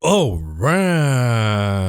All right.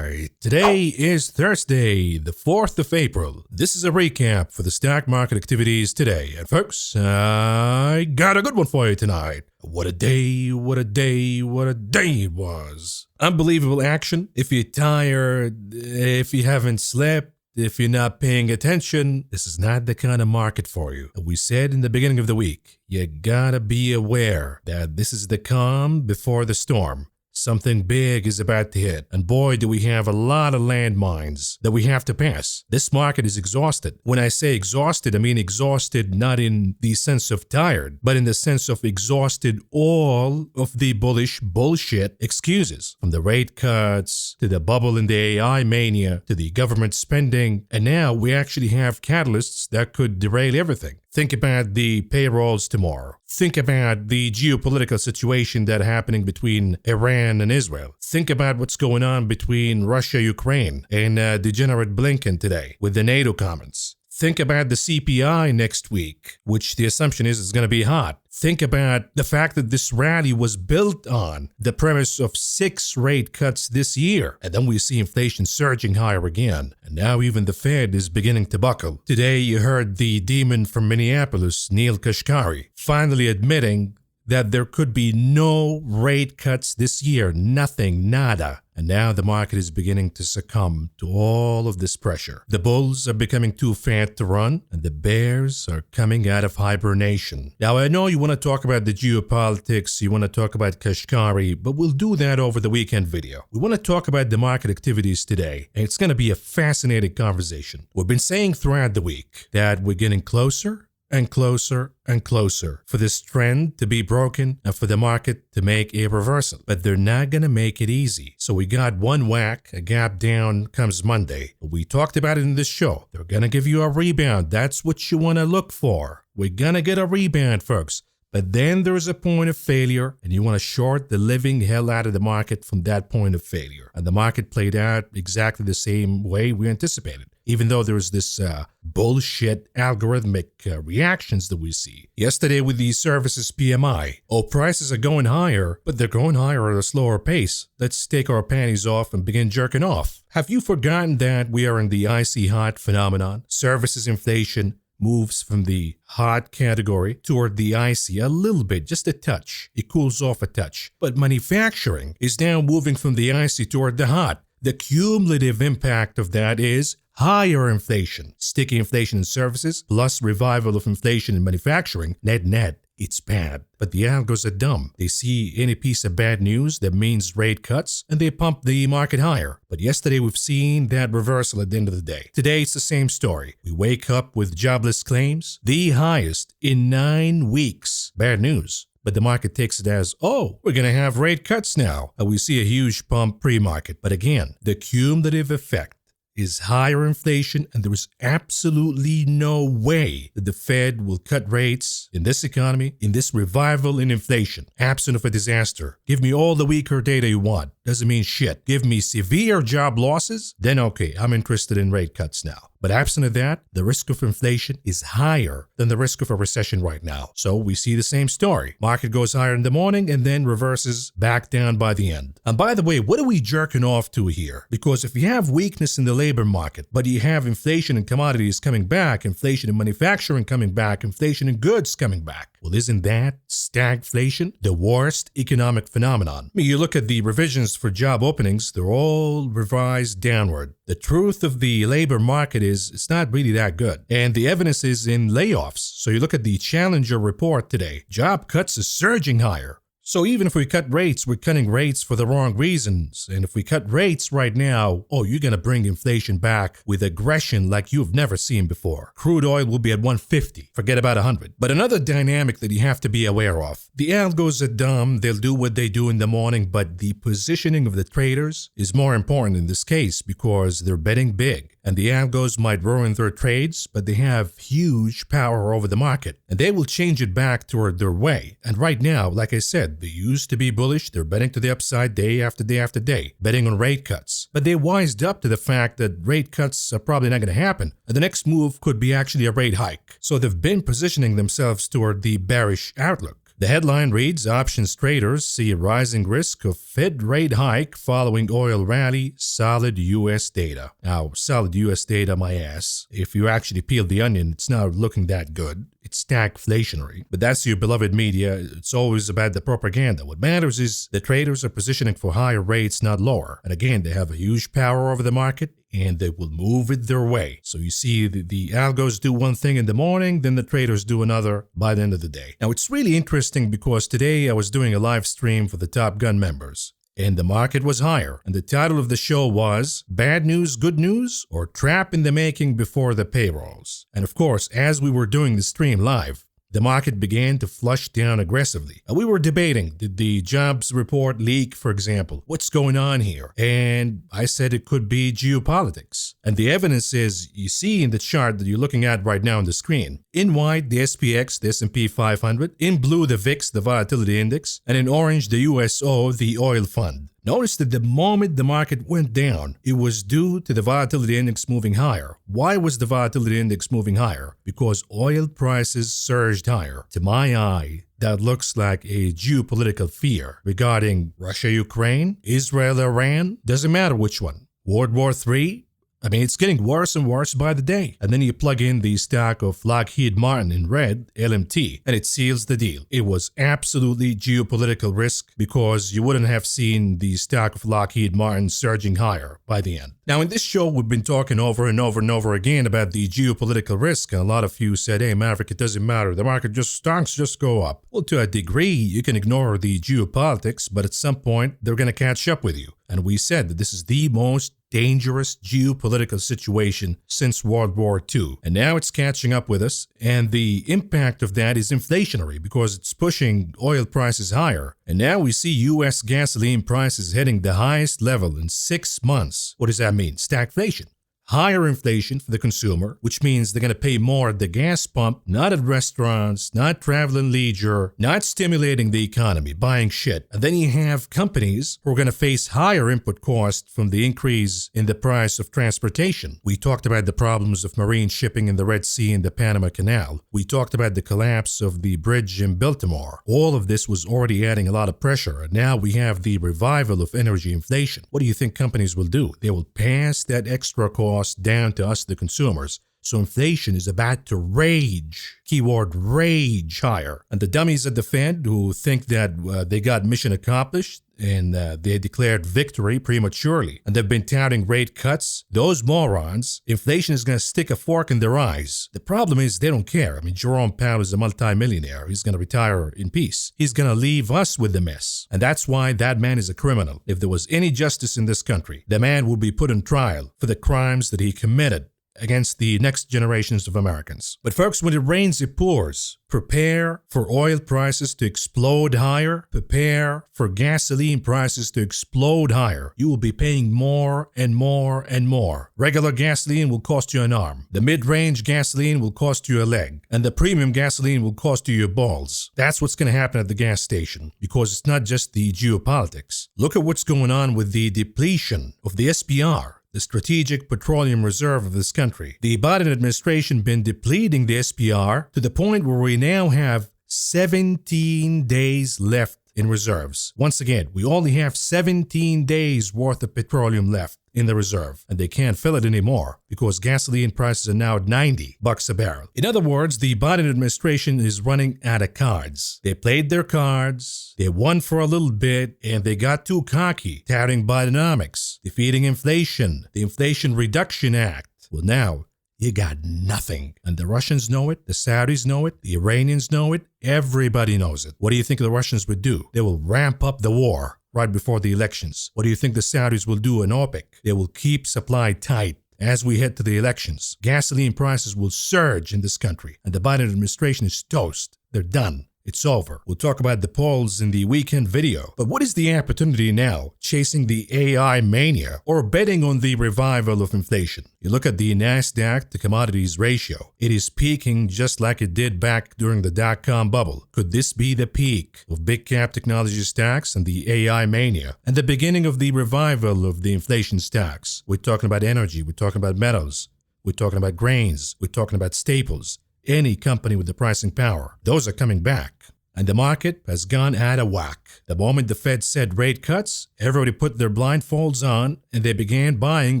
Today is Thursday, the 4th of April. This is a recap for the stock market activities today. And folks, I got a good one for you tonight. What a day, what a day, what a day it was. Unbelievable action. If you're tired, if you haven't slept, if you're not paying attention, this is not the kind of market for you. And we said in the beginning of the week, you gotta be aware that this is the calm before the storm. Something big is about to hit, and boy do we have a lot of landmines that we have to pass. This market is exhausted. When I say exhausted, I mean exhausted not in the sense of tired, but in the sense of exhausted all of the bullish bullshit excuses. From the rate cuts, to the bubble in the AI mania, to the government spending, and now we actually have catalysts that could derail everything. Think about the payrolls tomorrow. Think about the geopolitical situation that's happening between Iran and Israel. Think about what's going on between Russia, Ukraine, and degenerate Blinken today with the NATO comments. Think about the CPI next week, which the assumption is going to be hot. Think about the fact that this rally was built on the premise of 6 rate cuts this year. And then we see inflation surging higher again. And now even the Fed is beginning to buckle. Today you heard the demon from Minneapolis, Neil Kashkari, finally admitting that there could be no rate cuts this year. Nothing, nada. And now the market is beginning to succumb to all of this pressure. The bulls are becoming too fat to run, and the bears are coming out of hibernation. Now, I know you want to talk about the geopolitics, you want to talk about Kashkari, but we'll do that over the weekend video. We want to talk about the market activities today, and it's going to be a fascinating conversation. We've been saying throughout the week that we're getting closer and closer and closer for this trend to be broken and for the market to make a reversal. But they're not going to make it easy. So we got one whack, a gap down comes Monday. We talked about it in this show. They're going to give you a rebound. That's what you want to look for. We're going to get a rebound, folks. But then there's a point of failure, and you want to short the living hell out of the market from that point of failure. And the market played out exactly the same way we anticipated, even though there's this bullshit algorithmic reactions that we see. Yesterday with the services PMI, prices are going higher, but they're going higher at a slower pace. Let's take our panties off and begin jerking off. Have you forgotten that we are in the icy hot phenomenon? Services inflation moves from the hot category toward the icy a little bit, just a touch. It cools off a touch. But manufacturing is now moving from the icy toward the hot. The cumulative impact of that is higher inflation. Sticky inflation in services plus revival of inflation in manufacturing. Net, it's bad. But the algos are dumb. They see any piece of bad news that means rate cuts and they pump the market higher. But yesterday we've seen that reversal at the end of the day. Today it's the same story. We wake up with jobless claims, the highest in 9 weeks. Bad news. But the market takes it as, oh, we're going to have rate cuts now. And we see a huge pump pre-market. But again, the cumulative effect is higher inflation, and there is absolutely no way that the Fed will cut rates in this economy, in this revival in inflation, absent of a disaster. Give me all the weaker data you want. Doesn't mean shit. Give me severe job losses, then okay, I'm interested in rate cuts now. But absent of that, the risk of inflation is higher than the risk of a recession right now. So we see the same story. Market goes higher in the morning and then reverses back down by the end. And by the way, what are we jerking off to here? Because if you have weakness in the labor market, but you have inflation in commodities coming back, inflation in manufacturing coming back, inflation in goods coming back, well, isn't that stagflation, the worst economic phenomenon? I mean, you look at the revisions for job openings, they're all revised downward. The truth of the labor market is it's not really that good. And the evidence is in layoffs. So you look at the Challenger report today, job cuts are surging higher. So even if we cut rates, we're cutting rates for the wrong reasons. And if we cut rates right now, you're going to bring inflation back with aggression like you've never seen before. Crude oil will be at 150. Forget about 100. But another dynamic that you have to be aware of. The algos are dumb. They'll do what they do in the morning, but the positioning of the traders is more important in this case because they're betting big. And the algos might ruin their trades, but they have huge power over the market. And they will change it back toward their way. And right now, like I said, they used to be bullish. They're betting to the upside day after day after day, betting on rate cuts. But they wised up to the fact that rate cuts are probably not going to happen. And the next move could be actually a rate hike. So they've been positioning themselves toward the bearish outlook. The headline reads, options traders see a rising risk of Fed rate hike following oil rally, solid U.S. data. Now, solid U.S. data, my ass. If you actually peel the onion, it's not looking that good. It's stagflationary. But that's your beloved media. It's always about the propaganda. What matters is the traders are positioning for higher rates, not lower. And again, they have a huge power over the market, and they will move it their way. So you see the algos do one thing in the morning, then the traders do another by the end of the day. Now, it's really interesting because today I was doing a live stream for the Top Gun members, and the market was higher. And the title of the show was Bad News, Good News, or Trap in the Making Before the Payrolls. And of course, as we were doing the stream live, the market began to flush down aggressively. And we were debating, did the jobs report leak, for example? What's going on here? And I said it could be geopolitics. And the evidence is, you see in the chart that you're looking at right now on the screen. In white, the SPX, the S&P 500. In blue, the VIX, the volatility index. And in orange, the USO, the oil fund. Notice that the moment the market went down, it was due to the volatility index moving higher. Why was the volatility index moving higher? Because oil prices surged higher. To my eye, that looks like a geopolitical fear regarding Russia, Ukraine, Israel, Iran. Doesn't matter which one. World War III? I mean, it's getting worse and worse by the day. And then you plug in the stock of Lockheed Martin in red, LMT, and it seals the deal. It was absolutely geopolitical risk because you wouldn't have seen the stock of Lockheed Martin surging higher by the end. Now, in this show, we've been talking over and over and over again about the geopolitical risk, and a lot of you said, hey, Maverick, it doesn't matter. The market stocks just go up. Well, to a degree, you can ignore the geopolitics, but at some point, they're going to catch up with you. And we said that this is the most dangerous geopolitical situation since World War II. And now it's catching up with us, and the impact of that is inflationary because it's pushing oil prices higher. And now we see U.S. gasoline prices hitting the highest level in 6 months. What does that mean? Stagflation. Higher inflation for the consumer, which means they're going to pay more at the gas pump, not at restaurants, not travel and leisure, not stimulating the economy, buying shit. And then you have companies who are going to face higher input costs from the increase in the price of transportation. We talked about the problems of marine shipping in the Red Sea and the Panama Canal. We talked about the collapse of the bridge in Baltimore. All of this was already adding a lot of pressure. And now we have the revival of energy inflation. What do you think companies will do? They will pass that extra cost down to us, the consumers. So inflation is about to rage, keyword rage, higher. And the dummies at the Fed who think that they got mission accomplished and they declared victory prematurely and they've been touting rate cuts, those morons, inflation is going to stick a fork in their eyes. The problem is they don't care. I mean, Jerome Powell is a multimillionaire. He's going to retire in peace. He's going to leave us with the mess. And that's why that man is a criminal. If there was any justice in this country, the man would be put on trial for the crimes that he committed against the next generations of Americans. But folks, when it rains, it pours. Prepare for oil prices to explode higher. Prepare for gasoline prices to explode higher. You will be paying more and more and more. Regular gasoline will cost you an arm. The mid-range gasoline will cost you a leg. And the premium gasoline will cost you your balls. That's what's going to happen at the gas station because it's not just the geopolitics. Look at what's going on with the depletion of the SPR, the Strategic Petroleum Reserve of this country. The Biden administration been depleting the SPR to the point where we now have 17 days left in reserves. Once again, we only have 17 days worth of petroleum left in the reserve, and they can't fill it anymore because gasoline prices are now at $90 a barrel. In other words, the Biden administration is running out of cards. They played their cards, they won for a little bit, and they got too cocky, touting Bidenomics, defeating inflation, the Inflation Reduction Act. Well, now you got nothing. And the Russians know it, the Saudis know it, the Iranians know it, everybody knows it. What do you think the Russians would do? They will ramp up the war right before the elections. What do you think the Saudis will do in OPEC? They will keep supply tight as we head to the elections. Gasoline prices will surge in this country, and the Biden administration is toast. They're done. It's over. We'll talk about the polls in the weekend video. But what is the opportunity now? Chasing the AI mania or betting on the revival of inflation? You look at the NASDAQ to commodities ratio. It is peaking just like it did back during the dot-com bubble. Could this be the peak of big cap technology stocks and the AI mania and the beginning of the revival of the inflation stocks? We're talking about energy. We're talking about metals. We're talking about grains. We're talking about staples. Any company with the pricing power, those are coming back. and the market has gone out of whack. The moment the Fed said rate cuts, everybody put their blindfolds on and they began buying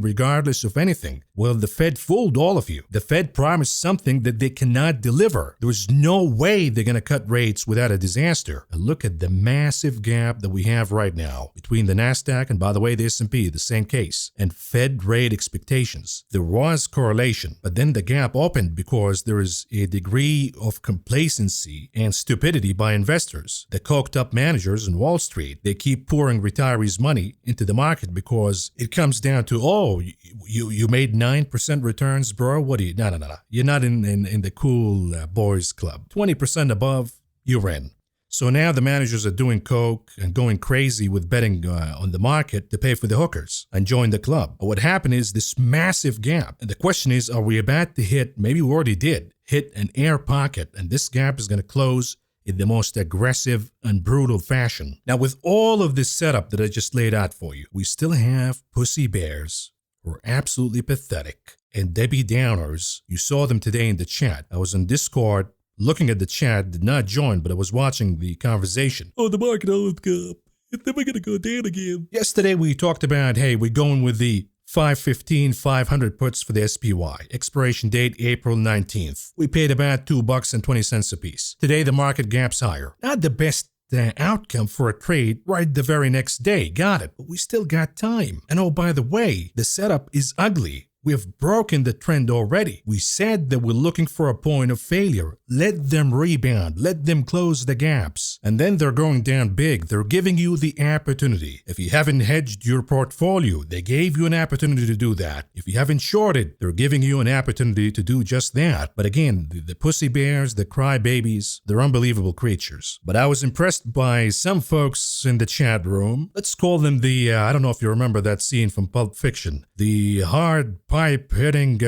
regardless of anything. Well, the Fed fooled all of you. The Fed promised something that they cannot deliver. There was no way they're going to cut rates without a disaster. And look at the massive gap that we have right now between the Nasdaq and, by the way, the S&P, the same case, and Fed rate expectations. There was correlation, but then the gap opened because there is a degree of complacency and stupidity by investors. The coked up managers in Wall Street, they keep pouring retirees' money into the market because it comes down to, oh, you made 9% returns, bro. What do you? No. You're not in the cool boys club. 20% above, you're in. So now the managers are doing coke and going crazy with betting on the market to pay for the hookers and join the club. But what happened is this massive gap. And the question is, are we about to hit, maybe we already did, hit an air pocket, and this gap is going to close in the most aggressive and brutal fashion. Now, with all of this setup that I just laid out for you, we still have pussy bears who are absolutely pathetic and Debbie Downers. You saw them today in the chat. I was on Discord looking at the chat, did not join, but I was watching the conversation. Oh, the market always go up. It's never going to go down again. Yesterday we talked about, hey, we're going with the 515 500 puts for the SPY. Expiration date April 19th. We paid about $2.20 a piece. Today the market gaps higher. Not the best outcome for a trade right the very next day. Got it. But we still got time. And oh, by the way, the setup is ugly. We have broken the trend already. We said that we're looking for a point of failure. Let them rebound. Let them close the gaps. And then they're going down big. They're giving you the opportunity. If you haven't hedged your portfolio, they gave you an opportunity to do that. If you haven't shorted, they're giving you an opportunity to do just that. But again, the pussy bears, the crybabies, they're unbelievable creatures. But I was impressed by some folks in the chat room. Let's call them the, I don't know if you remember that scene from Pulp Fiction. The hard pipe hitting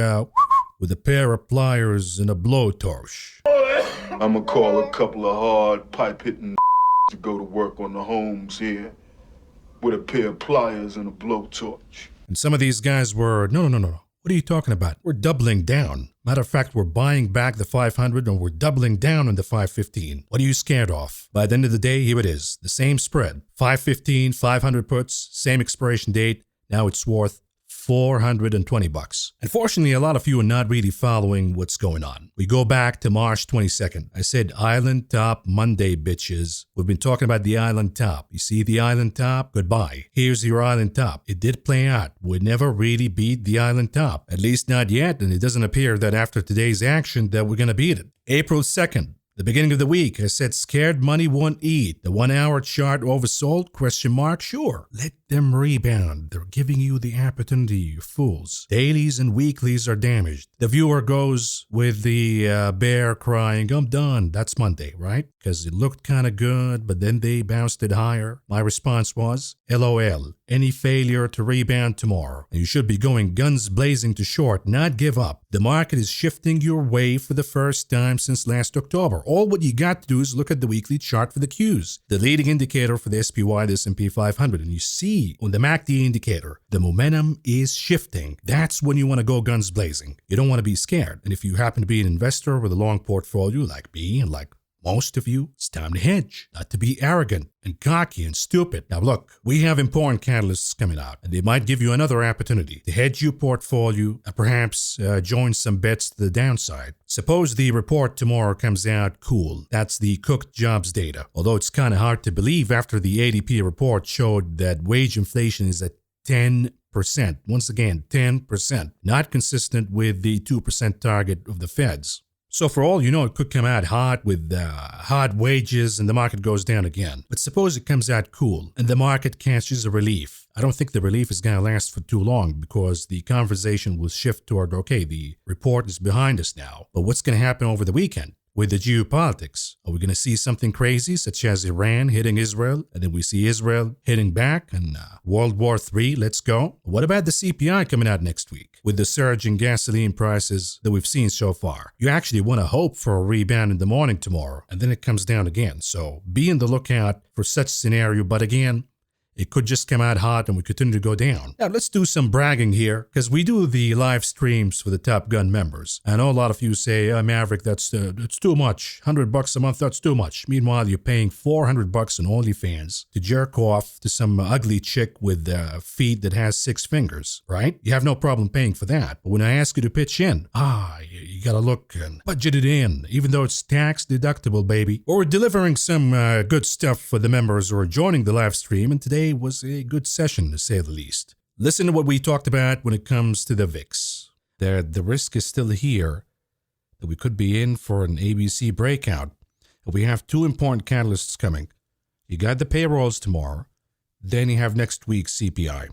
with a pair of pliers and a blowtorch. I'm gonna call a couple of hard pipe hitting to go to work on the homes here with a pair of pliers and a blowtorch. And some of these guys were, no. What are you talking about? We're doubling down. Matter of fact, we're buying back the 500 and we're doubling down on the 515. What are you scared of? By the end of the day, here it is. The same spread. 515, 500 puts, same expiration date. Now it's worth $420. Unfortunately, a lot of you are not really following what's going on. We go back to March 22nd. I said Island Top Monday, bitches. We've been talking about the Island Top. You see the Island Top? Goodbye. Here's your Island Top. It did play out. We never really beat the Island Top. At least not yet, and it doesn't appear that after today's action that we're going to beat it. April 2nd. The beginning of the week, I said scared money won't eat. The 1 hour chart oversold? Question mark? Sure. Let them rebound. They're giving you the opportunity, you fools. Dailies and weeklies are damaged. The viewer goes with the bear crying, I'm done. That's Monday, right? Because it looked kind of good, but then they bounced it higher. My response was, LOL. Any failure to rebound tomorrow. And you should be going guns blazing to short, not give up. The market is shifting your way for the first time since last October. All what you got to do is look at the weekly chart for the cues. The leading indicator for the SPY, the S&P 500. And you see on the MACD indicator, the momentum is shifting. That's when you want to go guns blazing. You don't want to be scared. And if you happen to be an investor with a long portfolio like me and like most of you, it's time to hedge, not to be arrogant and cocky and stupid. Now look, we have important catalysts coming out, and they might give you another opportunity to hedge your portfolio and perhaps join some bets to the downside. Suppose the report tomorrow comes out cool. That's the cooked jobs data. Although it's kind of hard to believe after the AAPL report showed that wage inflation is at 10%. Once again, 10%. Not consistent with the 2% target of the Feds. So for all you know, it could come out hot with hot wages and the market goes down again. But suppose it comes out cool and the market catches a relief. I don't think the relief is going to last for too long because the conversation will shift toward, okay, the report is behind us now. But what's going to happen over the weekend? With the geopolitics, are we going to see something crazy such as Iran hitting Israel and then we see Israel hitting back and World War III, let's go? What about the CPI coming out next week with the surge in gasoline prices that we've seen so far? You actually want to hope for a rebound in the morning tomorrow and then it comes down again. So be on the lookout for such scenario. But again, It could just come out hot and we continue to go down. Now, let's do some bragging here because we do the live streams for the Top Gun members. I know a lot of you say, Maverick, that's too much. $100 a month, that's too much. Meanwhile, you're paying $400 on OnlyFans to jerk off to some ugly chick with feet that has 6 fingers, right? You have no problem paying for that. But when I ask you to pitch in, you gotta look and budget it in, even though it's tax deductible, baby. Or we're delivering some good stuff for the members who are joining the live stream, and today was a good session to say the least. Listen to what we talked about when it comes to the VIX. The risk is still here that we could be in for an ABC breakout. We have 2 important catalysts coming. You got the payrolls tomorrow, then you have next week's CPI.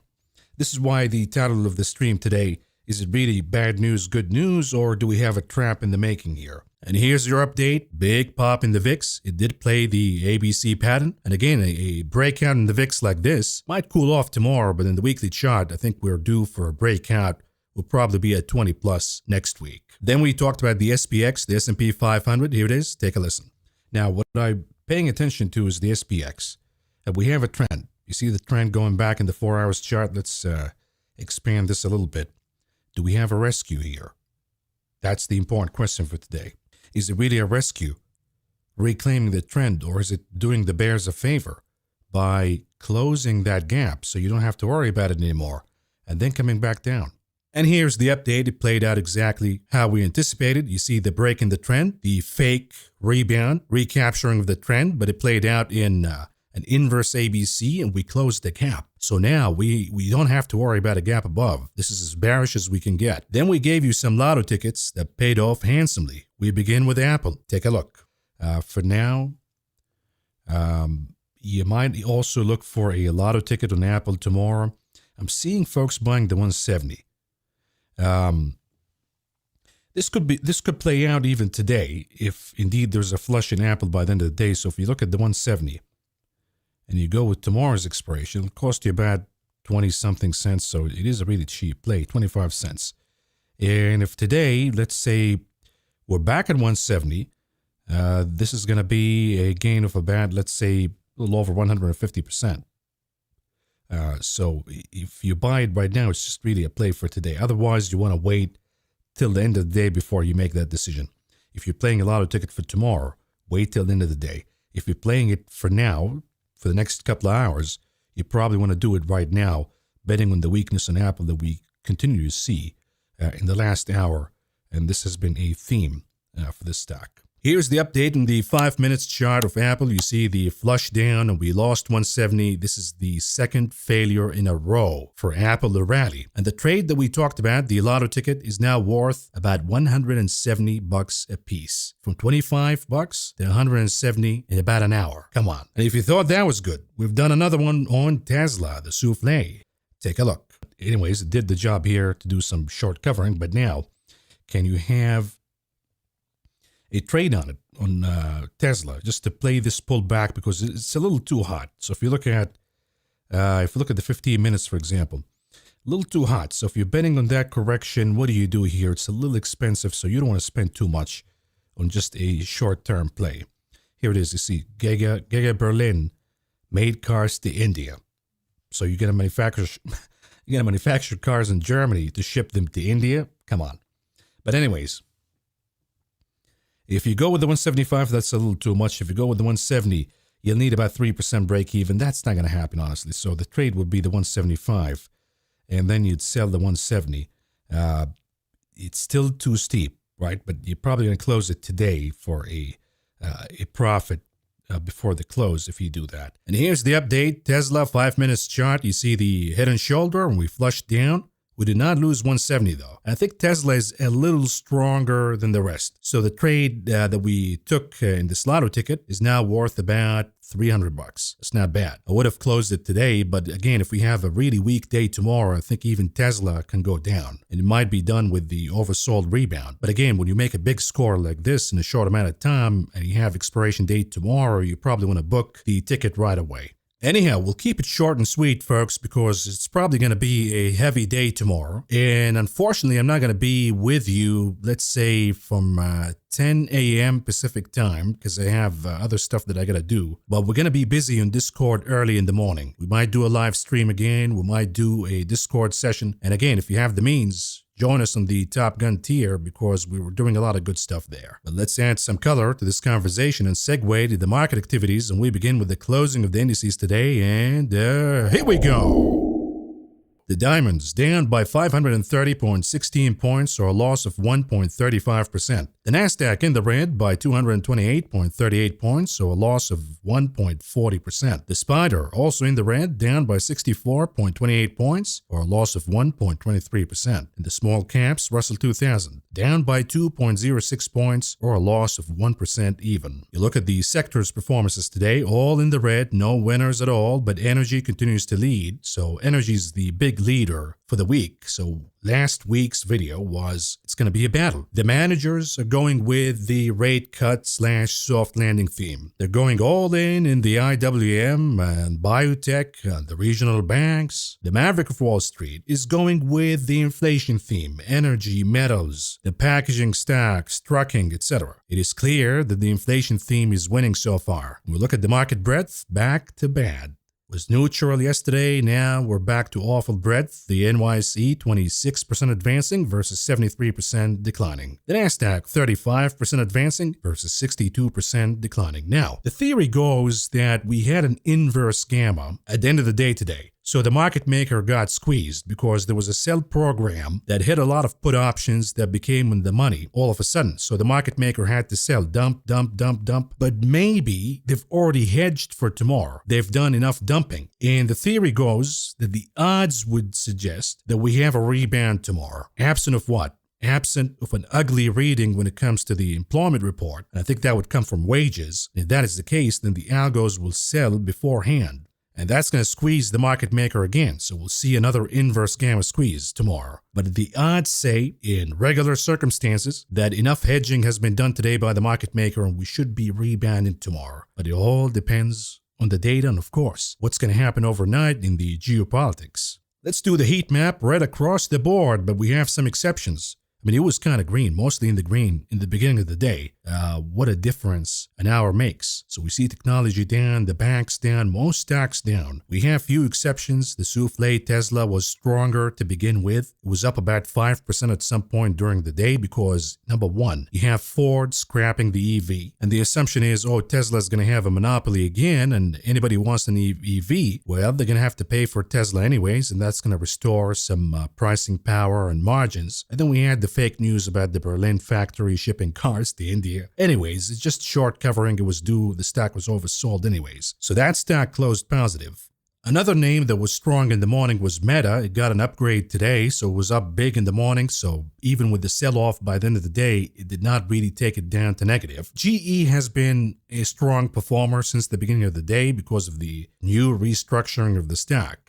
This is why the title of the stream today is it really bad news, good news, or do we have a trap in the making here? And here's your update. Big pop in the VIX. It did play the ABC pattern. And again, a breakout in the VIX like this might cool off tomorrow, but in the weekly chart, I think we're due for a breakout. We'll probably be at 20 plus next week. Then we talked about the SPX, the S&P 500. Here it is. Take a listen. Now, what I'm paying attention to is the SPX. We have a trend. You see the trend going back in the 4 hours chart. Let's expand this a little bit. Do we have a rescue here? That's the important question for today. Is it really a rescue, reclaiming the trend, or is it doing the bears a favor by closing that gap so you don't have to worry about it anymore and then coming back down? And here's the update. It played out exactly how we anticipated. You see the break in the trend, the fake rebound, recapturing of the trend, but it played out in an inverse ABC, and we closed the gap. So now we don't have to worry about a gap above. This is as bearish as we can get. Then we gave you some lotto tickets that paid off handsomely. We begin with Apple. Take a look. For now, you might also look for a lotto ticket on Apple tomorrow. I'm seeing folks buying the 170. This could play out even today if indeed there's a flush in Apple by the end of the day. So if you look at the 170 and you go with tomorrow's expiration, it'll cost you about 20-something cents. So it is a really cheap play, 25 cents. And if today, let's say we're back at 170, this is going to be a gain of about, let's say, a little over 150%. So if you buy it right now, it's just really a play for today. Otherwise, you want to wait till the end of the day before you make that decision. If you're playing a lotto ticket for tomorrow, wait till the end of the day. If you're playing it for now, for the next couple of hours, you probably want to do it right now, betting on the weakness in Apple that we continue to see in the last hour. And this has been a theme for this stock. Here's the update in the 5 minutes chart of Apple. You see the flush down and we lost 170. This is the second failure in a row for Apple to rally. And the trade that we talked about, the lotto ticket, is now worth about $170 a piece. From $25 to $170 in about an hour. Come on. And if you thought that was good, we've done another one on Tesla, the souffle. Take a look. Anyways, it did the job here to do some short covering, but now can you have a trade on it, on Tesla, just to play this pullback because it's a little too hot. So if you look at the 15 minutes, for example, a little too hot. So if you're betting on that correction, what do you do here? It's a little expensive, so you don't want to spend too much on just a short-term play. Here it is. You see, Giga Berlin made cars to India. So you're gonna manufacture cars in Germany to ship them to India. Come on. But anyways. If you go with the 175, that's a little too much. If you go with the 170, you'll need about 3% break even. That's not going to happen, honestly. So the trade would be the 175, and then you'd sell the 170. It's still too steep, right? But you're probably going to close it today for a profit before the close if you do that. And here's the update. Tesla 5 minutes chart. You see the head and shoulder, and we flushed down. We did not lose 170 though. I think Tesla is a little stronger than the rest. So the trade that we took in this lotto ticket is now worth about $300. It's not bad. I would have closed it today, but again, if we have a really weak day tomorrow, I think even Tesla can go down. And it might be done with the oversold rebound. But again, when you make a big score like this in a short amount of time and you have expiration date tomorrow, you probably want to book the ticket right away. Anyhow, we'll keep it short and sweet, folks, because it's probably going to be a heavy day tomorrow. And unfortunately, I'm not going to be with you, let's say, from 10 a.m. Pacific time, because I have other stuff that I got to do. But we're going to be busy on Discord early in the morning. We might do a live stream again. We might do a Discord session. And again, if you have the means, join us on the Top Gun tier because we were doing a lot of good stuff there. But let's add some color to this conversation and segue to the market activities, and we begin with the closing of the indices today, and here we go. The diamonds down by 530.16 points, or a loss of 1.35%. The Nasdaq in the red by 228.38 points, or a loss of 1.40%. The Spider also in the red, down by 64.28 points, or a loss of 1.23%. And the small caps Russell 2000 down by 2.06 points, or a loss of 1% even. You look at the sector's performances today, all in the red, no winners at all, but energy continues to lead. So energy is the big leader for the week. So last week's video was, it's going to be a battle. The managers are going with the rate cut / soft landing theme. They're going all in the IWM and biotech and the regional banks. The maverick of Wall Street is going with the inflation theme, energy, metals, the packaging stocks, trucking, etc. It is clear that the inflation theme is winning so far. When we look at the market breadth, back to bad. Was neutral yesterday, now we're back to awful breadth. The NYSE 26% advancing versus 73% declining. The Nasdaq 35% advancing versus 62% declining. Now, the theory goes that we had an inverse gamma at the end of the day today. So the market maker got squeezed because there was a sell program that hit a lot of put options that became in the money all of a sudden. So the market maker had to sell, dump. But maybe they've already hedged for tomorrow. They've done enough dumping. And the theory goes that the odds would suggest that we have a rebound tomorrow. Absent of what? Absent of an ugly reading when it comes to the employment report. And I think that would come from wages. And if that is the case, then the algos will sell beforehand. And that's going to squeeze the market maker again. So we'll see another inverse gamma squeeze tomorrow. But the odds say, in regular circumstances, that enough hedging has been done today by the market maker and we should be rebounding tomorrow. But it all depends on the data and, of course, what's going to happen overnight in the geopolitics. Let's do the heat map right across the board, but we have some exceptions. I mean, it was kind of green, mostly in the green in the beginning of the day. What a difference an hour makes. So we see technology down, the banks down, most stocks down. We have few exceptions. The souffle Tesla was stronger to begin with. It was up about 5% at some point during the day because, number one, you have Ford scrapping the EV. And the assumption is, oh, Tesla's going to have a monopoly again, and anybody who wants an EV, well, they're going to have to pay for Tesla anyways, and that's going to restore some pricing power and margins. And then we had the fake news about the Berlin factory shipping cars to India. Anyways, it's just short covering. It was due. The stock was oversold anyways. So that stock closed positive. Another name that was strong in the morning was Meta. It got an upgrade today, so it was up big in the morning. So even with the sell-off by the end of the day, it did not really take it down to negative. GE has been a strong performer since the beginning of the day because of the new restructuring of the stock.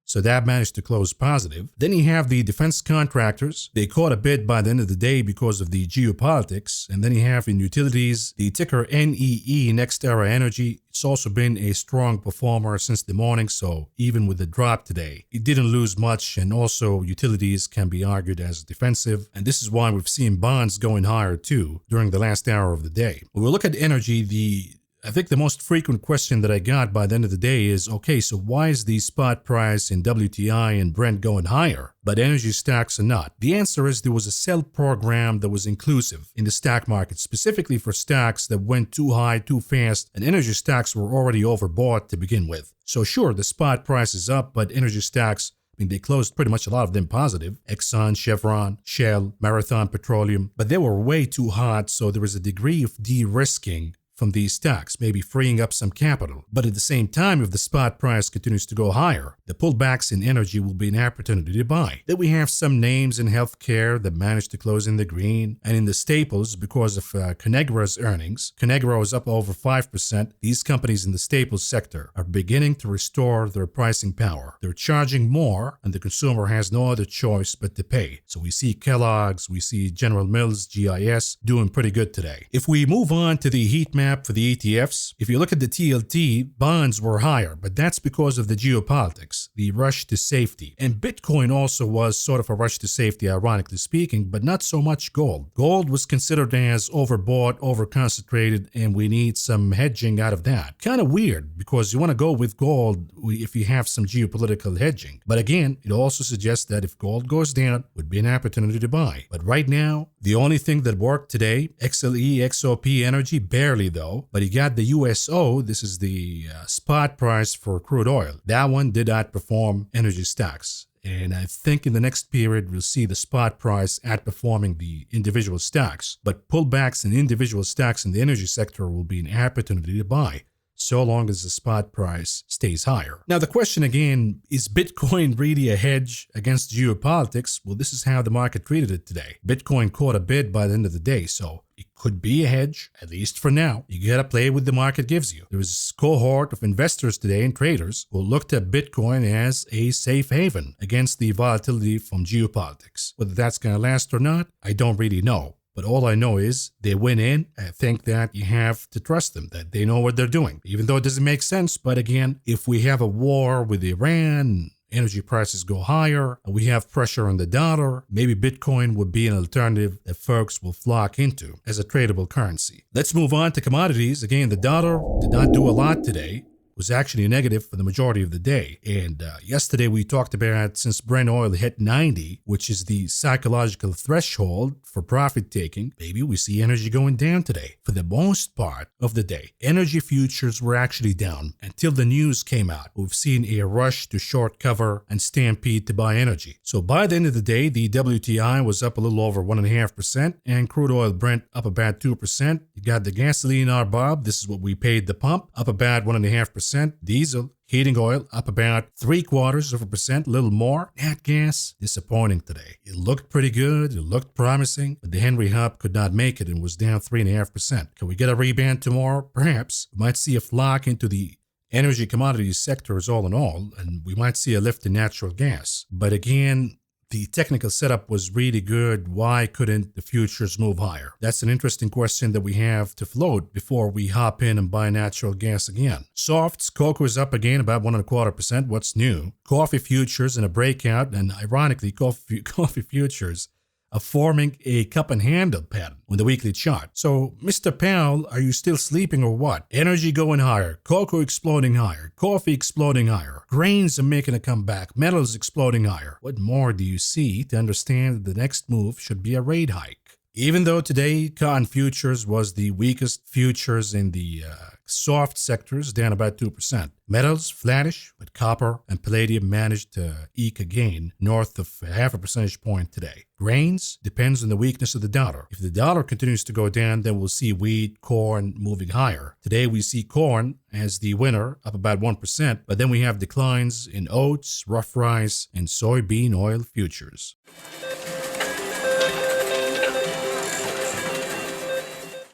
So that managed to close positive. Then you have the defense contractors. They caught a bit by the end of the day because of the geopolitics. And then you have in utilities, the ticker NEE, Next Era Energy. It's also been a strong performer since the morning. So even with the drop today, it didn't lose much. And also utilities can be argued as defensive. And this is why we've seen bonds going higher too during the last hour of the day. When we look at energy, I think the most frequent question that I got by the end of the day is, okay, so why is the spot price in WTI and Brent going higher, but energy stocks are not? The answer is there was a sell program that was inclusive in the stock market, specifically for stocks that went too high, too fast, and energy stocks were already overbought to begin with. So sure, the spot price is up, but energy stocks, I mean, they closed pretty much a lot of them positive. Exxon, Chevron, Shell, Marathon Petroleum, but they were way too hot, so there was a degree of de-risking from these stocks, maybe freeing up some capital. But at the same time, if the spot price continues to go higher, the pullbacks in energy will be an opportunity to buy. Then we have some names in healthcare that managed to close in the green, and in the staples because of Conagra's earnings. Conagra was up over 5%. These companies in the staples sector are beginning to restore their pricing power. They're charging more, and the consumer has no other choice but to pay. So we see Kellogg's, we see General Mills, GIS doing pretty good today. If we move on to the heat map map for the ETFs. If you look at the TLT, bonds were higher, but that's because of the geopolitics, the rush to safety. And Bitcoin also was sort of a rush to safety, ironically speaking, but not so much gold. Gold was considered as overbought, overconcentrated, and we need some hedging out of that. Kind of weird, because you want to go with gold if you have some geopolitical hedging. But again, it also suggests that if gold goes down, would be an opportunity to buy. But right now, the only thing that worked today, XLE, XOP energy, barely though, but you got the USO, this is the spot price for crude oil. That one did outperform energy stocks. And I think in the next period, we'll see the spot price outperforming the individual stocks. But pullbacks in individual stocks in the energy sector will be an opportunity to buy, so long as the spot price stays higher. Now, the question again, is Bitcoin really a hedge against geopolitics? Well, this is how the market treated it today. Bitcoin caught a bid by the end of the day, so it could be a hedge, at least for now. You gotta play with the market gives you. There is a cohort of investors today and traders who looked at Bitcoin as a safe haven against the volatility from geopolitics. Whether that's gonna last or not, I don't really know. But all I know is they went in. I think that you have to trust them, that they know what they're doing, even though it doesn't make sense. But again, if we have a war with Iran, energy prices go higher, and we have pressure on the dollar, maybe Bitcoin would be an alternative that folks will flock into as a tradable currency. Let's move on to commodities. Again, the dollar did not do a lot today. Was actually negative for the majority of the day. And yesterday we talked about, since Brent oil hit 90, which is the psychological threshold for profit taking, maybe we see energy going down today. For the most part of the day, energy futures were actually down until the news came out. We've seen a rush to short cover and stampede to buy energy. So by the end of the day, the WTI was up a little over 1.5%, and crude oil Brent up about 2%. You got the gasoline RBOB, this is what we paid the pump, up about 1.5%. Diesel, heating oil up about 0.75%, a little more. Nat gas, disappointing today. It looked pretty good, it looked promising, but the Henry Hub could not make it and was down 3.5%. Can we get a rebound tomorrow? Perhaps. We might see a flock into the energy commodities sectors all in all, and we might see a lift in natural gas. But again, the technical setup was really good. Why couldn't the futures move higher? That's an interesting question that we have to float before we hop in and buy natural gas again. Softs, cocoa is up again about 1.25%. What's new? Coffee futures in a breakout, and ironically, coffee futures are forming a cup and handle pattern on the weekly chart. So, Mr. Powell, are you still sleeping or what? Energy going higher, cocoa exploding higher, coffee exploding higher, grains are making a comeback, metals exploding higher. What more do you see to understand that the next move should be a rate hike? Even though today cotton futures was the weakest futures in the soft sectors, down about 2%. Metals flattish, but copper and palladium managed to eke a gain north of 0.5 percentage point today. Grains depends on the weakness of the dollar. If the dollar continues to go down, then we'll see wheat, corn moving higher. Today we see corn as the winner, up about 1%, but then we have declines in oats, rough rice, and soybean oil futures.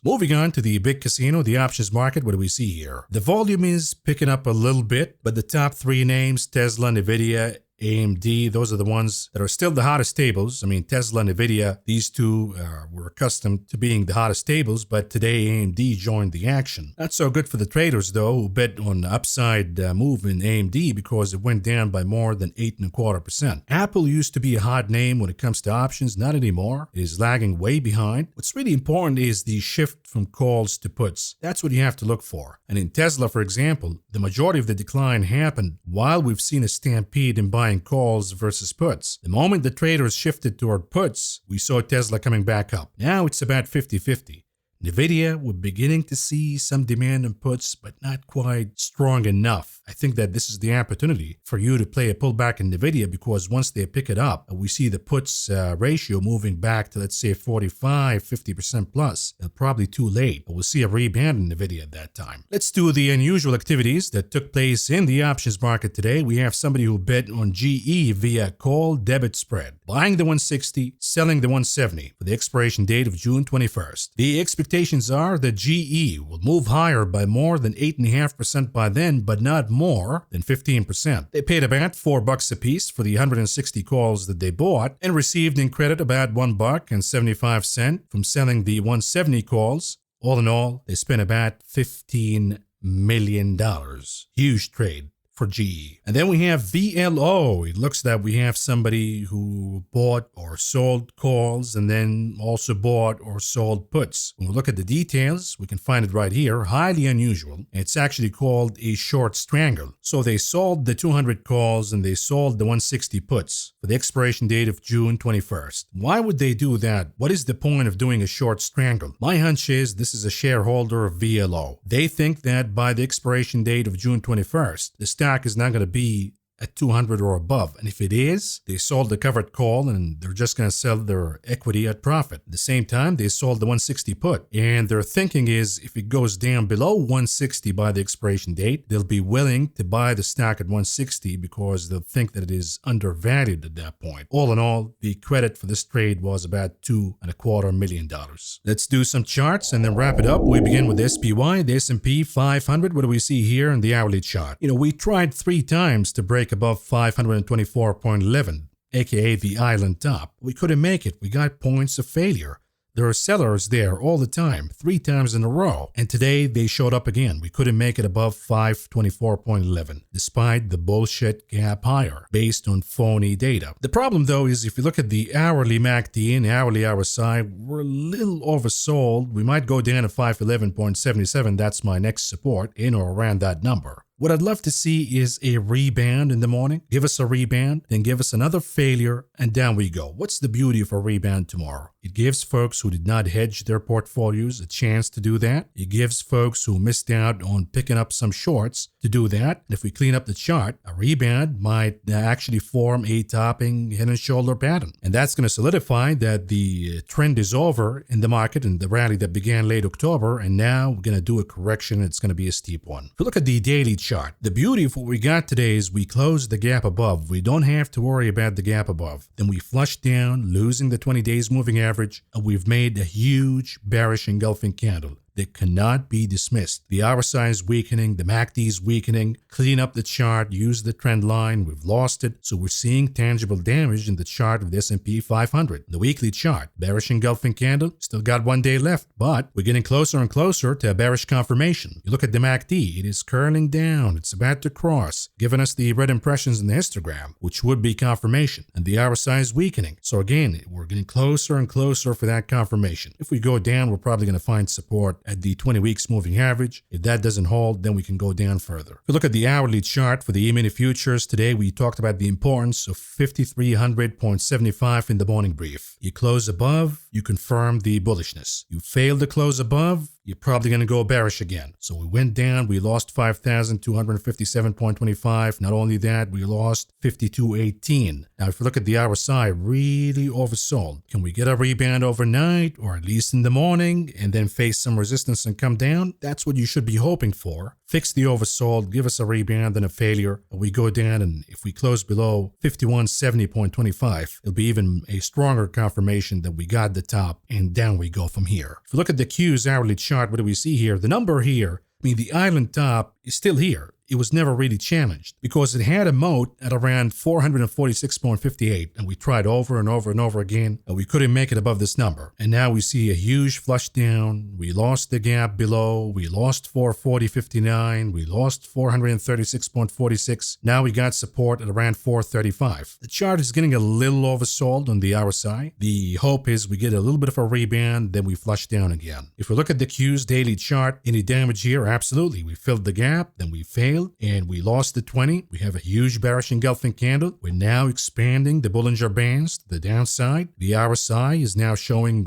Moving on to the big casino, the options market, what do we see here? The volume is picking up a little bit, but the top three names, Tesla, Nvidia, AMD, those are the ones that are still the hottest tables. I mean, Tesla, Nvidia, these two were accustomed to being the hottest tables, but today AMD joined the action. Not so good for the traders, though, who bet on the upside move in AMD because it went down by more than 8.25%. Apple used to be a hot name when it comes to options, not anymore. It is lagging way behind. What's really important is the shift from calls to puts. That's what you have to look for. And in Tesla, for example, the majority of the decline happened while we've seen a stampede in buying calls versus puts. The moment the traders shifted toward puts, we saw Tesla coming back up. Now it's about 50-50. Nvidia, we're beginning to see some demand on puts, but not quite strong enough. I think that this is the opportunity for you to play a pullback in Nvidia, because once they pick it up, we see the puts ratio moving back to, let's say, 45-50% plus. Probably too late, but we'll see a rebound in Nvidia at that time. Let's do the unusual activities that took place in the options market today. We have somebody who bet on GE via call debit spread, buying the 160, selling the 170 for the expiration date of June 21st. The expectations are that GE will move higher by more than 8.5% by then, but not more than 15%. They paid about $4 a piece for the 160 calls that they bought and received in credit about $1.75 from selling the 170 calls All in all, they spent about $15 million. Huge trade for GE. And then we have VLO. It looks that we have somebody who bought or sold calls and then also bought or sold puts. When we look at the details, we can find it right here. Highly unusual. It's actually called a short strangle. So they sold the 200 calls and they sold the 160 puts for the expiration date of June 21st. Why would they do that? What is the point of doing a short strangle? My hunch is this is a shareholder of VLO. They think that by the expiration date of June 21st, the stock is not going to be at 200 or above. And if it is, they sold the covered call and they're just going to sell their equity at profit. At the same time, they sold the 160 put. And their thinking is if it goes down below 160 by the expiration date, they'll be willing to buy the stock at 160 because they'll think that it is undervalued at that point. All in all, the credit for this trade was about $2.25 million. Let's do some charts and then wrap it up. We begin with SPY, the S&P 500. What do we see here in the hourly chart? We tried 3 times to break above 524.11, aka the island top. We couldn't make it. We got points of failure. There are sellers there all the time, 3 times in a row. And today they showed up again. We couldn't make it above 524.11, despite the bullshit gap higher based on phony data. The problem though is if you look at the hourly MACD and hourly RSI, we're a little oversold. We might go down to 511.77. That's my next support, in or around that number. What I'd love to see is a rebound in the morning. Give us a rebound, then give us another failure, and down we go. What's the beauty of a rebound tomorrow? It gives folks who did not hedge their portfolios a chance to do that. It gives folks who missed out on picking up some shorts to do that. And if we clean up the chart, a rebound might actually form a topping head and shoulder pattern. And that's going to solidify that the trend is over in the market and the rally that began late October. And now we're going to do a correction. It's going to be a steep one. If you look at the daily chart, the beauty of what we got today is we closed the gap above. We don't have to worry about the gap above. Then we flushed down, losing the 20 days moving average, and we've made a huge bearish engulfing candle that cannot be dismissed. The RSI is weakening, the MACD is weakening. Clean up the chart, use the trend line. We've lost it. So we're seeing tangible damage in the chart of the S&P 500. The weekly chart, bearish engulfing candle, still got 1 day left, but we're getting closer and closer to a bearish confirmation. You look at the MACD, it is curling down. It's about to cross, giving us the red impressions in the histogram, which would be confirmation. And the RSI is weakening. So again, we're getting closer and closer for that confirmation. If we go down, we're probably going to find support at the 20 weeks moving average. If that doesn't hold, then we can go down further. If you look at the hourly chart for the E-mini futures, today we talked about the importance of 5300.75 in the morning brief. You close above, you confirm the bullishness. You fail to close above, you're probably going to go bearish again. So we went down, we lost 5,257.25. Not only that, we lost 52.18. Now, if you look at the RSI, really oversold. Can we get a rebound overnight or at least in the morning and then face some resistance and come down? That's what you should be hoping for. Fix the oversold, give us a rebound and a failure. We go down, and if we close below 5170.25, it'll be even a stronger confirmation that we got the top, and down we go from here. If you look at the Q's hourly chart, what do we see here? The number here, the island top is still here. It was never really challenged because it had a moat at around 446.58, and we tried over and over and over again, and we couldn't make it above this number. And now we see a huge flush down. We lost the gap below. We lost 440.59. We lost 436.46. Now we got support at around 435. The chart is getting a little oversold on the RSI. The hope is we get a little bit of a rebound, then we flush down again. If we look at the Q's daily chart, any damage here? Absolutely. We filled the gap, then we failed, and we lost the 20. We have a huge bearish engulfing candle. We're now expanding the Bollinger Bands to the downside. The RSI is now showing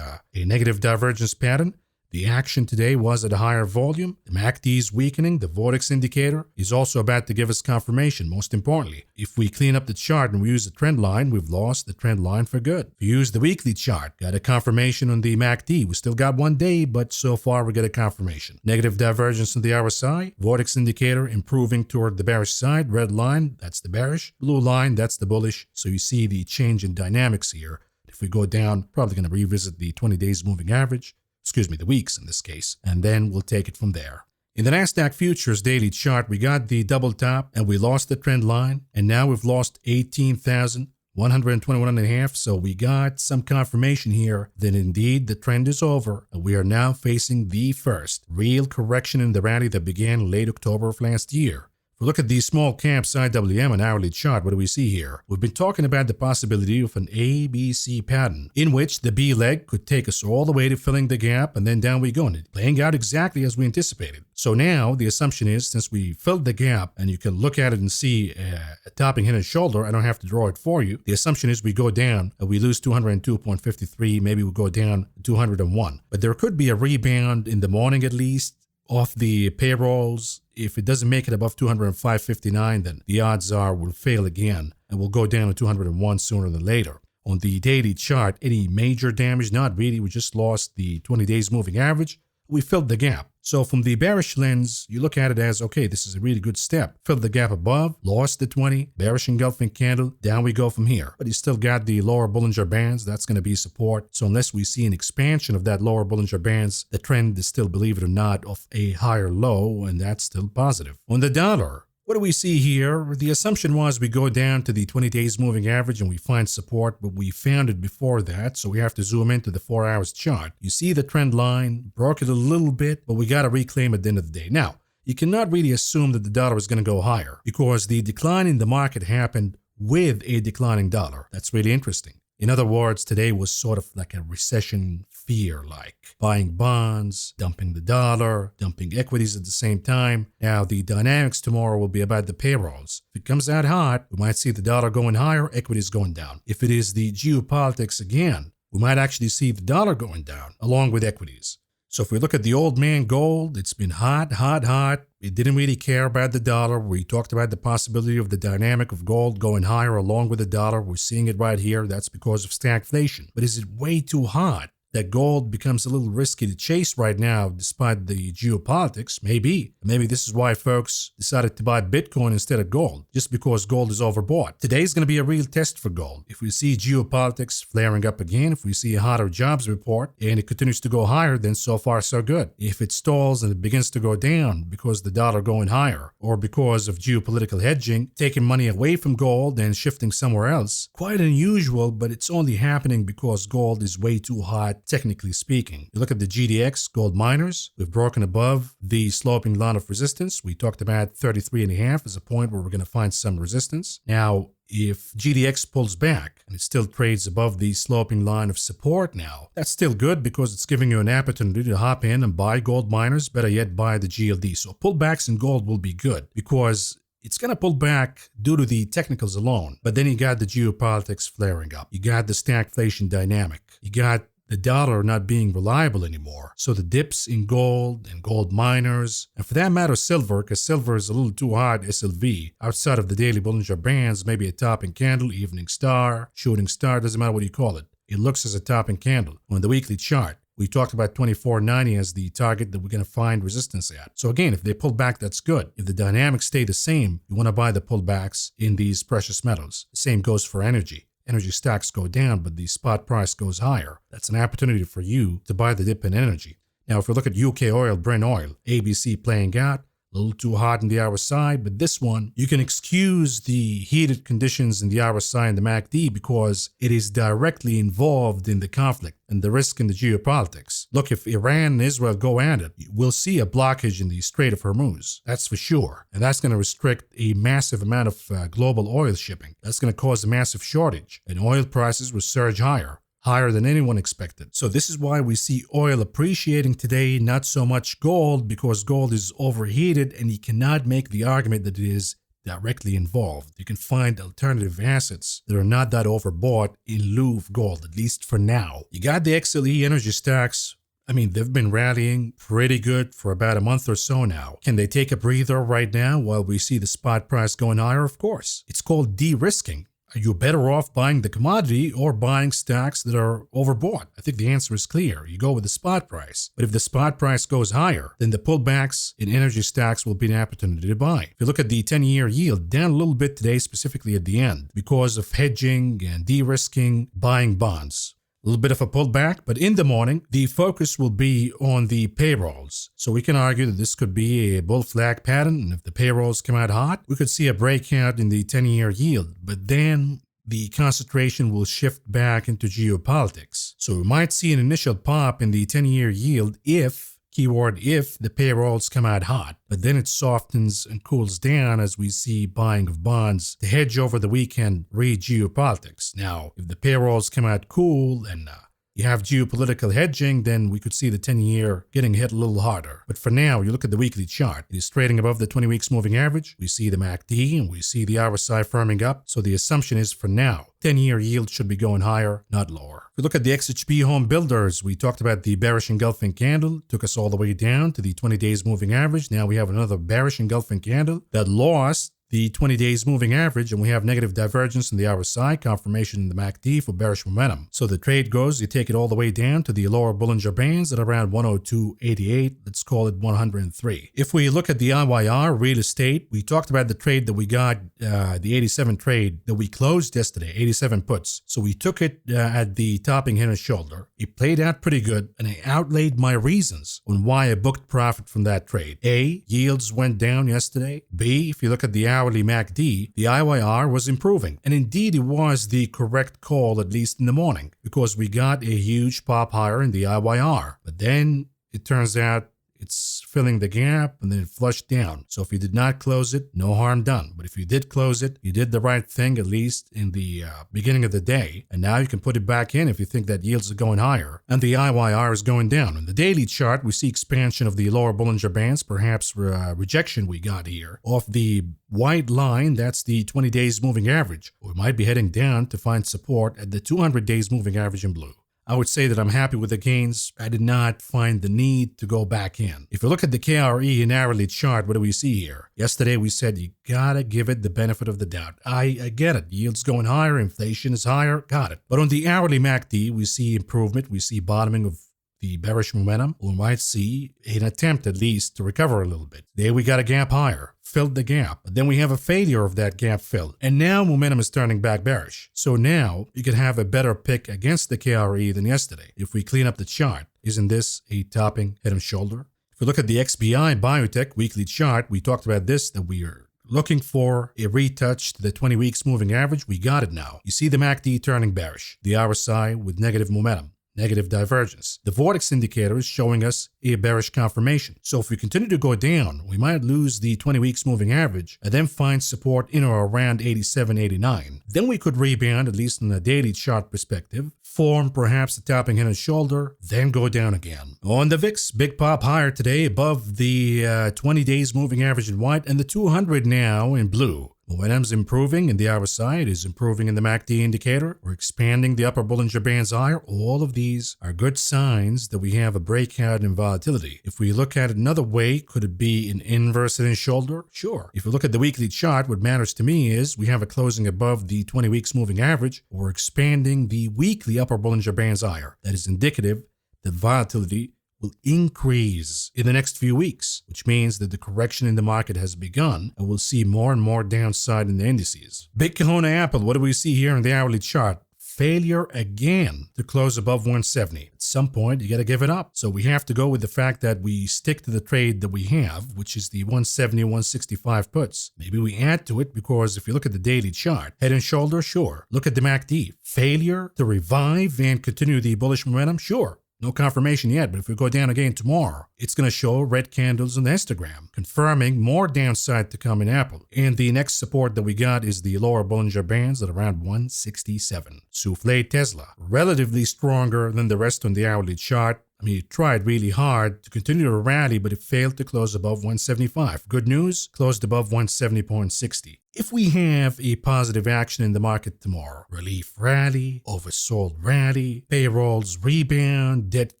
a negative divergence pattern. The action today was at a higher volume. The MACD is weakening. The Vortex indicator is also about to give us confirmation. Most importantly, if we clean up the chart and we use the trend line, we've lost the trend line for good. If we use the weekly chart, got a confirmation on the MACD. We still got 1 day, but so far we get a confirmation. Negative divergence on the RSI. Vortex indicator improving toward the bearish side. Red line, that's the bearish. Blue line, that's the bullish. So you see the change in dynamics here. If we go down, probably going to revisit the 20 days moving average. The weeks in this case, and then we'll take it from there. In the NASDAQ futures daily chart, we got the double top and we lost the trend line, and now we've lost 18,100 121.5. So we got some confirmation here that indeed the trend is over. And we are now facing the first real correction in the rally that began late October of last year. If we look at the small cap IWM and hourly chart, what do we see here? We've been talking about the possibility of an ABC pattern in which the B leg could take us all the way to filling the gap and then down we go, and it's playing out exactly as we anticipated. So now the assumption is, since we filled the gap and you can look at it and see a topping head and shoulder, I don't have to draw it for you. The assumption is we go down and we lose 202.53, maybe we go down 201. But there could be a rebound in the morning at least off the payrolls. If it doesn't make it above 205.59, then the odds are we'll fail again and we'll go down to 201 sooner than later. On the daily chart, any major damage? Not really. We just lost the 20 days moving average. We filled the gap. So from the bearish lens, you look at it as, okay, this is a really good step. Filled the gap above, lost the 20, bearish engulfing candle, down we go from here. But you still got the lower Bollinger Bands, that's going to be support. So unless we see an expansion of that lower Bollinger Bands, the trend is still, believe it or not, of a higher low, and that's still positive. On the dollar, what do we see here? The assumption was we go down to the 20 days moving average and we find support, but we found it before that, so we have to zoom into the 4 hours chart. You see the trend line, broke it a little bit, but we got to reclaim at the end of the day. Now, you cannot really assume that the dollar is going to go higher because the decline in the market happened with a declining dollar. That's really interesting. In other words, today was sort of like a recession fear, like buying bonds, dumping the dollar, dumping equities at the same time. Now, the dynamics tomorrow will be about the payrolls. If it comes out hot, we might see the dollar going higher, equities going down. If it is the geopolitics again, we might actually see the dollar going down along with equities. So if we look at the old man gold, it's been hot, hot, hot. It didn't really care about the dollar. We talked about the possibility of the dynamic of gold going higher along with the dollar. We're seeing it right here. That's because of stagflation. But is it way too hot that gold becomes a little risky to chase right now despite the geopolitics? Maybe. Maybe this is why folks decided to buy Bitcoin instead of gold, just because gold is overbought. Today's going to be a real test for gold. If we see geopolitics flaring up again, if we see a hotter jobs report and it continues to go higher, then so far so good. If it stalls and it begins to go down because the dollar going higher or because of geopolitical hedging, taking money away from gold and shifting somewhere else, quite unusual, but it's only happening because gold is way too hot, technically speaking. You look at the GDX, gold miners, we've broken above the sloping line of resistance. We talked about 33.5 as a point where we're going to find some resistance. Now, if GDX pulls back and it still trades above the sloping line of support now, that's still good because it's giving you an opportunity to hop in and buy gold miners, better yet buy the GLD. So pullbacks in gold will be good because it's going to pull back due to the technicals alone. But then you got the geopolitics flaring up. You got the stagflation dynamic. You got the dollar not being reliable anymore. So the dips in gold and gold miners, and for that matter silver, because silver is a little too hard SLV, outside of the daily Bollinger Bands, maybe a topping candle, evening star, shooting star, doesn't matter what you call it. It looks as a topping candle. On the weekly chart, we talked about 24.90 as the target that we're going to find resistance at. So again, if they pull back, that's good. If the dynamics stay the same, you want to buy the pullbacks in these precious metals. The same goes for energy. Energy stocks go down, but the spot price goes higher. That's an opportunity for you to buy the dip in energy. Now, if we look at UK oil, Brent oil, ABC playing out, a little too hot in the RSI, but this one, you can excuse the heated conditions in the RSI and the MACD because it is directly involved in the conflict and the risk in the geopolitics. Look, if Iran and Israel go at it, we'll see a blockage in the Strait of Hormuz. That's for sure. And that's going to restrict a massive amount of global oil shipping. That's going to cause a massive shortage, and oil prices will surge higher than anyone expected. So this is why we see oil appreciating today, not so much gold, because gold is overheated and you cannot make the argument that it is directly involved. You can find alternative assets that are not that overbought in lieu of gold, at least for now. You got the XLE energy stocks. I mean, they've been rallying pretty good for about a month or so now. Can they take a breather right now while we see the spot price going higher? Of course. It's called de-risking. Are you better off buying the commodity or buying stocks that are overbought? I think the answer is clear. You go with the spot price. But if the spot price goes higher, then the pullbacks in energy stocks will be an opportunity to buy. If you look at the 10-year yield, down a little bit today, specifically at the end, because of hedging and de-risking, buying bonds. A little bit of a pullback, but in the morning, the focus will be on the payrolls. So we can argue that this could be a bull flag pattern, and if the payrolls come out hot, we could see a breakout in the 10-year yield. But then the concentration will shift back into geopolitics. So we might see an initial pop in the 10-year yield if, keyword if, the payrolls come out hot, but then it softens and cools down as we see buying of bonds to hedge over the weekend re-geopolitics. Now, if the payrolls come out cool and you have geopolitical hedging, then we could see the 10-year getting hit a little harder. But for now, you look at the weekly chart. It is trading above the 20 weeks moving average. We see the MACD and we see the RSI firming up. So the assumption is for now, 10-year yield should be going higher, not lower. If we look at the XHP home builders, we talked about the bearish engulfing candle. Took us all the way down to the 20 days moving average. Now we have another bearish engulfing candle that lost the 20 days moving average, and we have negative divergence in the RSI, confirmation in the MACD for bearish momentum. So the trade goes, you take it all the way down to the lower Bollinger Bands at around 102.88, let's call it 103. If we look at the IYR real estate, we talked about the trade that we got, the 87 trade that we closed yesterday, 87 puts. So we took it at the topping head and shoulder. It played out pretty good, and I outlaid my reasons on why I booked profit from that trade. A, yields went down yesterday. B, if you look at the hourly MACD, the IYR was improving. And indeed, it was the correct call, at least in the morning, because we got a huge pop higher in the IYR. But then it turns out it's filling the gap and then it flushed down. So if you did not close it, no harm done. But if you did close it, you did the right thing, at least in the beginning of the day. And now you can put it back in if you think that yields are going higher and the IYR is going down. In the daily chart, we see expansion of the lower Bollinger Bands, perhaps rejection we got here off the white line. That's the 20 days moving average. We might be heading down to find support at the 200 days moving average in blue. I would say that I'm happy with the gains. I did not find the need to go back in. If you look at the KRE and hourly chart, what do we see here? Yesterday we said you gotta give it the benefit of the doubt. I get it. Yields going higher, inflation is higher, got it. But on the hourly MACD, we see improvement. We see bottoming of the bearish momentum. We might see an attempt at least to recover a little bit. There we got a gap higher, filled the gap, but then we have a failure of that gap fill, and now momentum is turning back bearish. So now you can have a better pick against the KRE than yesterday. If we clean up the chart, isn't this a topping head and shoulder? If we look at the XBI Biotech weekly chart, we talked about this, that we are looking for a retouch to the 20 weeks moving average. We got it now. You see the MACD turning bearish, the RSI with negative momentum, negative divergence. The vortex indicator is showing us a bearish confirmation. So if we continue to go down, we might lose the 20 weeks moving average and then find support in or around 87, 89. Then we could rebound, at least in a daily chart perspective, form perhaps a topping head and shoulder, then go down again. On the VIX, big pop higher today above the 20 days moving average in white and the 200 now in blue. Momentum's improving in the RSI, it is improving in the MACD indicator. We're expanding the upper Bollinger Bands higher. All of these are good signs that we have a breakout in volatility. If we look at it another way, could it be an inverse head and shoulder? Sure. If we look at the weekly chart, what matters to me is we have a closing above the 20 weeks moving average. We're expanding the weekly upper Bollinger Bands higher. That is indicative that volatility will increase in the next few weeks, which means that the correction in the market has begun and we'll see more and more downside in the indices. Big Kahuna Apple, what do we see here in the hourly chart? Failure again to close above 170. At some point, you got to give it up. So we have to go with the fact that we stick to the trade that we have, which is the 170, 165 puts. Maybe we add to it because if you look at the daily chart, head and shoulder, sure. Look at the MACD. Failure to revive and continue the bullish momentum, sure. No confirmation yet, but if we go down again tomorrow, it's going to show red candles on the histogram, confirming more downside to come in Apple. And the next support that we got is the lower Bollinger Bands at around 167. Souffle Tesla, relatively stronger than the rest on the hourly chart. I mean, it tried really hard to continue to rally, but it failed to close above 175. Good news, closed above 170.60. If we have a positive action in the market tomorrow, relief rally, oversold rally, payrolls rebound, dead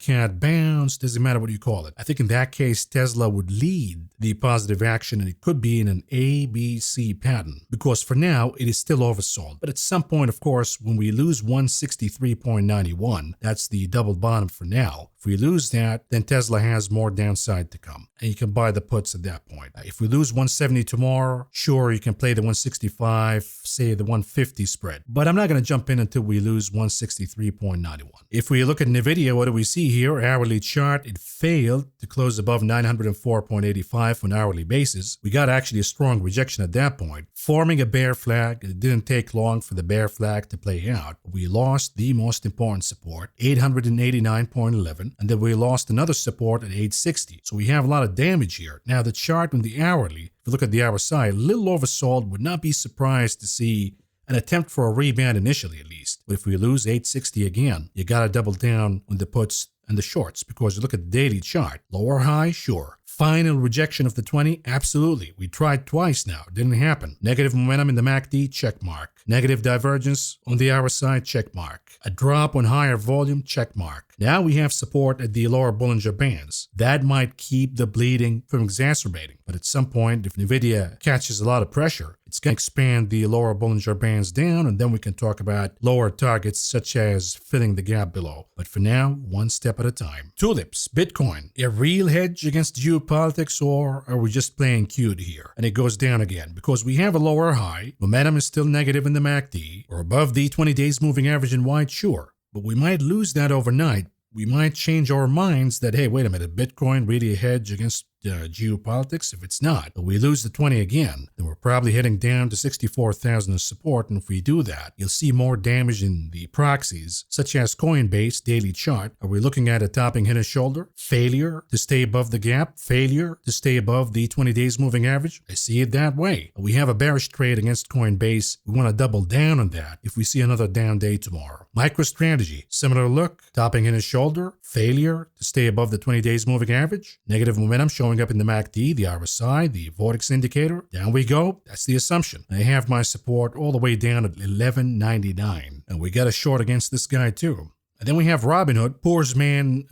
cat bounce, doesn't matter what you call it. I think in that case, Tesla would lead the positive action and it could be in an ABC pattern because for now, it is still oversold. But at some point, of course, when we lose 163.91, that's the double bottom for now. If we lose that, then Tesla has more downside to come and you can buy the puts at that point. If we lose 170 tomorrow, sure, you can play the 165, say the 150 spread. But I'm not going to jump in until we lose 163.91. If we look at NVIDIA, what do we see here? Hourly chart, it failed to close above 904.85 on an hourly basis. We got actually a strong rejection at that point, forming a bear flag. It didn't take long for the bear flag to play out. We lost the most important support, 889.11, and then we lost another support at 860. So we have a lot of damage here. Now the chart on the hourly, if you look at the hour side, a little oversold, would not be surprised to see an attempt for a rebound initially at least. But if we lose 860 again, you got to double down on the puts and the shorts, because you look at the daily chart, lower high, sure. Final rejection of the 20, absolutely. We tried twice now, didn't happen. Negative momentum in the MACD, check mark. Negative divergence on the hour side, check mark. A drop on higher volume, check mark. Now we have support at the lower Bollinger Bands. That might keep the bleeding from exacerbating. But at some point, if NVIDIA catches a lot of pressure, it's going to expand the lower Bollinger Bands down, and then we can talk about lower targets such as filling the gap below. But for now, one step at a time. Tulips, Bitcoin, a real hedge against geopolitics, or are we just playing cute here? And it goes down again because we have a lower high. Momentum is still negative in the MACD. We're above the 20 days moving average in white, sure. But we might lose that overnight. We might change our minds that, hey, wait a minute, Bitcoin really a hedge against geopolitics? If it's not, but we lose the 20 again, then we're probably heading down to 64,000 as support. And if we do that, you'll see more damage in the proxies, such as Coinbase daily chart. Are we looking at a topping head and shoulder? Failure to stay above the gap? Failure to stay above the 20 days moving average? I see it that way. We have a bearish trade against Coinbase. We want to double down on that if we see another down day tomorrow. MicroStrategy, similar look, topping head and shoulder, failure to stay above the 20 days moving average, negative momentum showing up in the MACD, the RSI, the Vortex indicator. Down we go. That's the assumption. I have my support all the way down at 11.99. And we got a short against this guy too. And then we have Robinhood, poor's man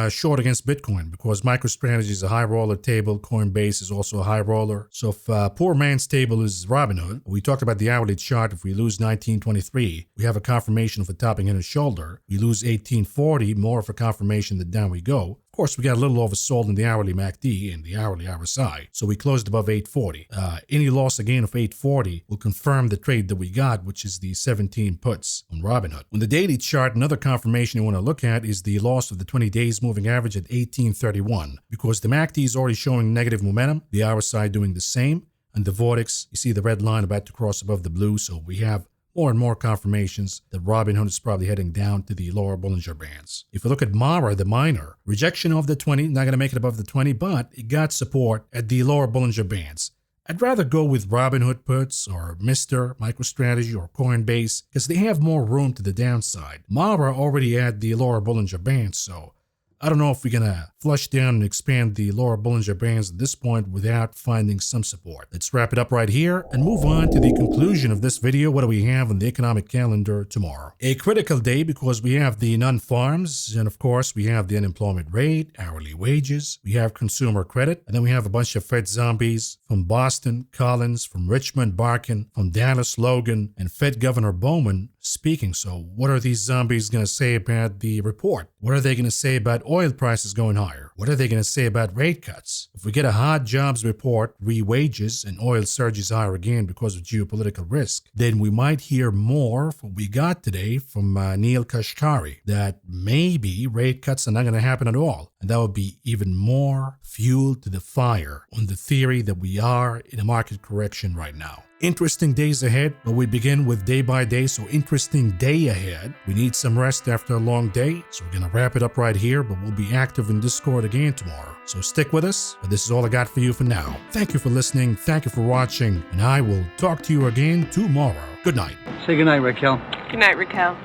short against Bitcoin, because MicroStrategy is a high roller table. Coinbase is also a high roller. So if poor man's table is Robinhood, we talked about the hourly chart. If we lose 1923, we have a confirmation of a topping in a shoulder. We lose 1840, more of a confirmation that down we go. Of course, we got a little oversold in the hourly MACD and the hourly RSI, so we closed above 840. Any loss again of 840 will confirm the trade that we got, which is the 17 puts on Robinhood. On the daily chart, another confirmation you want to look at is the loss of the 20 days moving average at 1831, because the MACD is already showing negative momentum, the RSI doing the same, and the Vortex, you see the red line about to cross above the blue, so we have more and more confirmations that Robinhood is probably heading down to the lower Bollinger Bands. If you look at Mara, the miner, rejection of the 20, not going to make it above the 20, but it got support at the lower Bollinger Bands. I'd rather go with Robinhood puts or Mr. MicroStrategy or Coinbase because they have more room to the downside. Mara already at the lower Bollinger Bands, so I don't know if we're going to flush down and expand the lower Bollinger Bands at this point without finding some support. Let's wrap it up right here and move on to the conclusion of this video. What do we have on the economic calendar tomorrow? A critical day because we have the non-farms, and of course we have the unemployment rate, hourly wages, we have consumer credit, and then we have a bunch of Fed zombies from Boston, Collins, from Richmond, Barkin, from Dallas, Logan, and Fed Governor Bowman speaking. So what are these zombies going to say about the report? What are they going to say about oil prices going higher? What are they going to say about rate cuts? If we get a hot jobs report, wages, and oil surges higher again because of geopolitical risk, then we might hear more of what we got today from Neil Kashkari, that maybe rate cuts are not going to happen at all. And that would be even more fuel to the fire on the theory that we are in a market correction right now. Interesting days ahead, but we begin with day by day, so interesting day ahead. We need some rest after a long day, so we're going to wrap it up right here, but we'll be active in Discord again tomorrow. So stick with us, but this is all I got for you for now. Thank you for listening, thank you for watching, and I will talk to you again tomorrow. Good night. Say goodnight, Raquel. Good night, Raquel.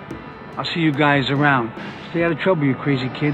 I'll see you guys around. Stay out of trouble, you crazy kid.